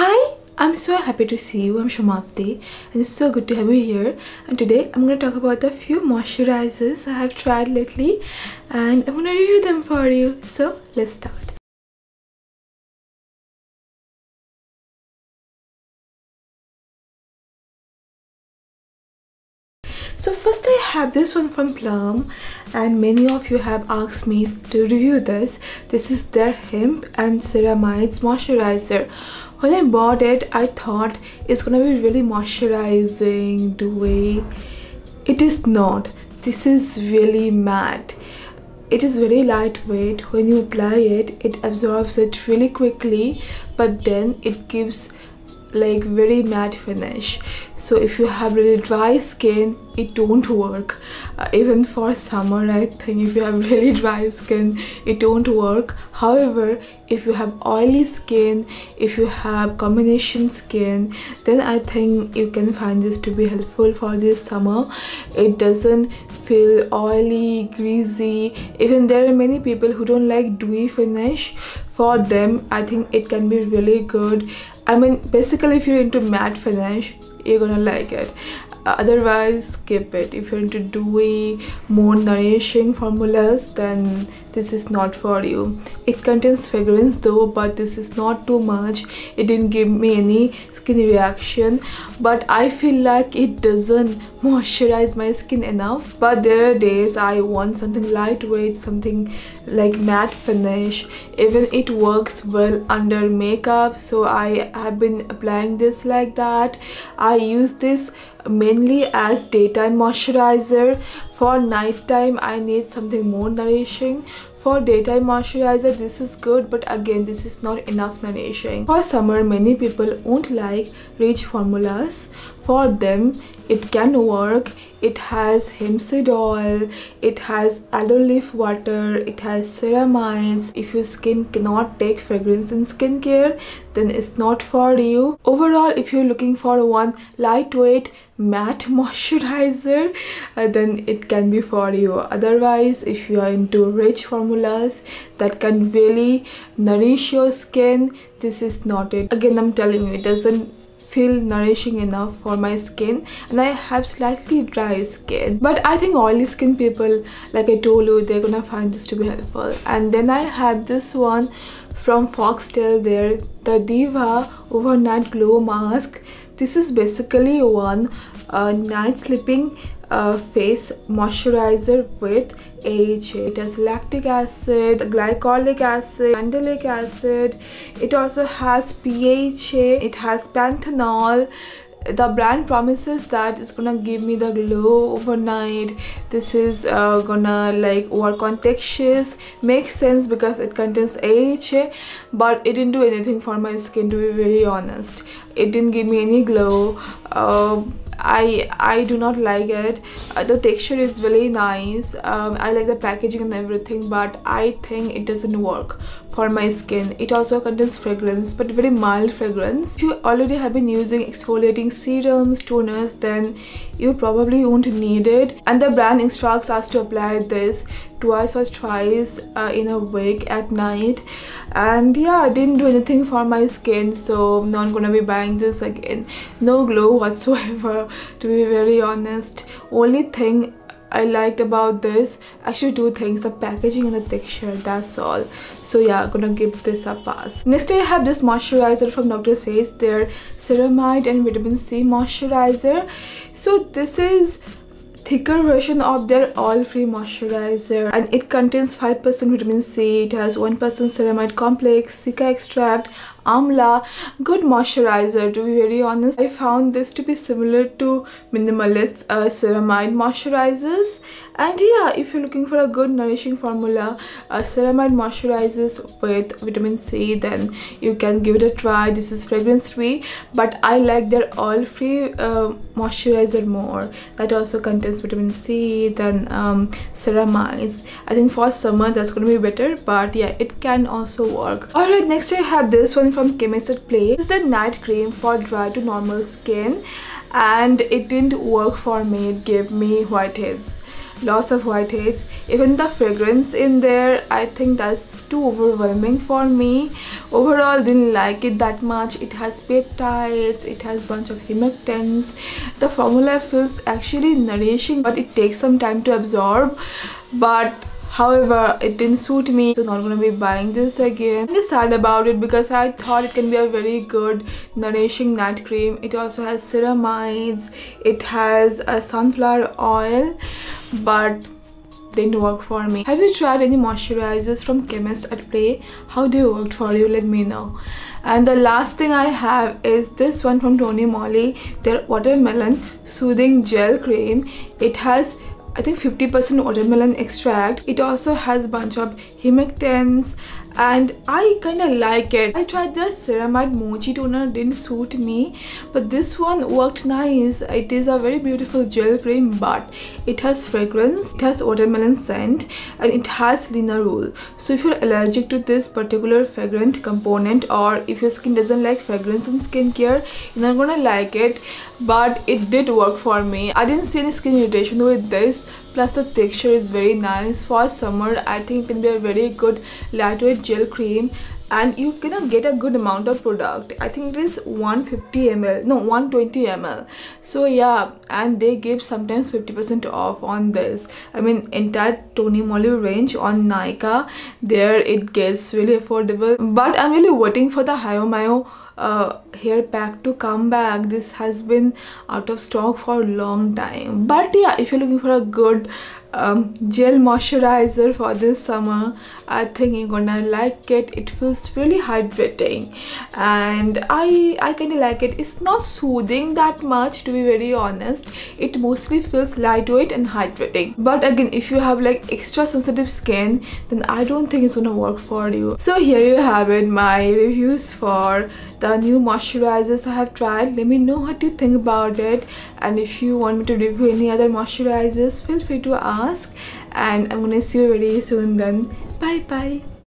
Hi, I'm so happy to see you. I'm Shamapti and it's so good to have you here. And today I'm going to talk about a few moisturizers I have tried lately and I'm going to review them for you. So let's start. So first I have this one from Plum, and many of you have asked me to review this. This is their hemp and ceramides moisturizer. When I bought it, I thought it's gonna be really moisturizing, dewy. It is not. This is really matte. It is very lightweight. When you apply it, it absorbs it really quickly, but then it gives like very matte finish. So if you have really dry skin, it don't work. Even for summer, I think if you have really dry skin, it don't work. However, if you have oily skin, if you have combination skin, then I think you can find this to be helpful for this summer. It doesn't feel oily, greasy. Even there are many people who don't like dewy finish. For them, I think it can be really good. I mean, basically if you're into matte finish, you're gonna like it. Otherwise, skip it. If you're into dewy, more nourishing formulas, then this is not for you. It contains fragrance though, but this is not too much. It didn't give me any skin reaction, but I feel like it doesn't moisturize my skin enough. But there are days I want something lightweight, something like matte finish. Even it works well under makeup, so I have been applying this like that. I use this mainly as daytime moisturizer. For nighttime, I need something more nourishing. For daytime moisturizer, this is good, but again, this is not enough nourishing. For summer, many people won't like rich formulas. For them, it can work. It has hemp seed oil, it has aloe leaf water, it has ceramides. If your skin cannot take fragrance in skincare, then it's not for you. Overall, if you're looking for one lightweight matte moisturizer, then it can be for you. Otherwise, if you are into rich formulas that can really nourish your skin, this is not it. Again, I'm telling you, it doesn't feel nourishing enough for my skin, and I have slightly dry skin. But I think oily skin people, like I told you, they're gonna find this to be helpful. And then I have this one from Foxtale there, the Diva Overnight Glow Mask. This is basically one night sleeping face moisturizer with AHA. It has lactic acid, glycolic acid, mandelic acid. It also has PHA. It has panthenol. The brand promises that it's gonna give me the glow overnight. This is gonna like work on textures. Makes sense because it contains AHA, but it didn't do anything for my skin, to be very honest. It didn't give me any glow. I do not like it. The texture is really nice. I like the packaging and everything, but I think it doesn't work for my skin. It also contains fragrance, but very mild fragrance. If you already have been using exfoliating serums, toners, then you probably won't need it. And the brand instructs us to apply this twice or thrice in a week at night. And yeah, it didn't do anything for my skin, so I'm not gonna be buying this again. No glow whatsoever, to be very honest. Only thing I liked about this, actually two things, the packaging and the texture, that's all. So yeah, gonna give this a pass. Next I have this moisturizer from Dr. Sheth, their Ceramide and Vitamin C moisturizer. So this is thicker version of their oil-free moisturizer, and it contains 5% vitamin C. It has 1% ceramide complex, cica extract, amla. Good moisturizer, to be very honest. I found this to be similar to minimalist ceramide moisturizers. And yeah, if you're looking for a good nourishing formula, ceramide moisturizers with vitamin C, then you can give it a try. This is fragrance free, but I like their oil-free moisturizer more. That also contains vitamin C than ceramides. I think for summer that's gonna be better, but yeah, it can also work. Alright, next I have this one from Chemist at Play. This is the night cream for dry to normal skin, and it didn't work for me. It gave me whiteheads. lots of whiteheads. Even the fragrance in there, I think that's too overwhelming for me. Overall, didn't like it that much. It has peptides, it has bunch of humectants. The formula feels actually nourishing, but it takes some time to absorb. But however, it didn't suit me, so not gonna be buying this again. I'm sad about it because I thought it can be a very good nourishing night cream. It also has ceramides, it has a sunflower oil, but didn't work for me. Have you tried any moisturizers from Chemist at Play? How they worked for you? Let me know. And the last thing I have is this one from TonyMoly, their watermelon soothing gel cream. It has, I think, 50% watermelon extract. It also has a bunch of humectants and I kind of like it. I tried the Ceramide mochi toner, didn't suit me, but this one worked nice. It is a very beautiful gel cream, but it has fragrance, it has watermelon scent, and it has linalool. So if you're allergic to this particular fragrant component, or if your skin doesn't like fragrance in skincare, you're not gonna like it. But it did work for me. I didn't see any skin irritation with this. Plus the texture is very nice. For summer, I think it can be a very good lightweight gel cream, and you cannot get a good amount of product. I think it is 150 ml, no, 120 ml. So yeah, and they give sometimes 50% off on this. I mean, entire TonyMoly range on Nykaa, there it gets really affordable. But I'm really waiting for the Mayo hair pack to come back. This has been out of stock for a long time. But yeah, if you're looking for a good gel moisturizer for this summer, I think you're gonna like it. It feels really hydrating and I kind of like it. It's not soothing that much, to be very honest. It mostly feels lightweight and hydrating. But again, if you have like extra sensitive skin, then I don't think it's gonna work for you. So here you have it, my reviews for the new moisturizers I have tried. Let me know what you think about it, and if you want me to review any other moisturizers, feel free to ask, and I'm gonna see you very soon then. Bye bye.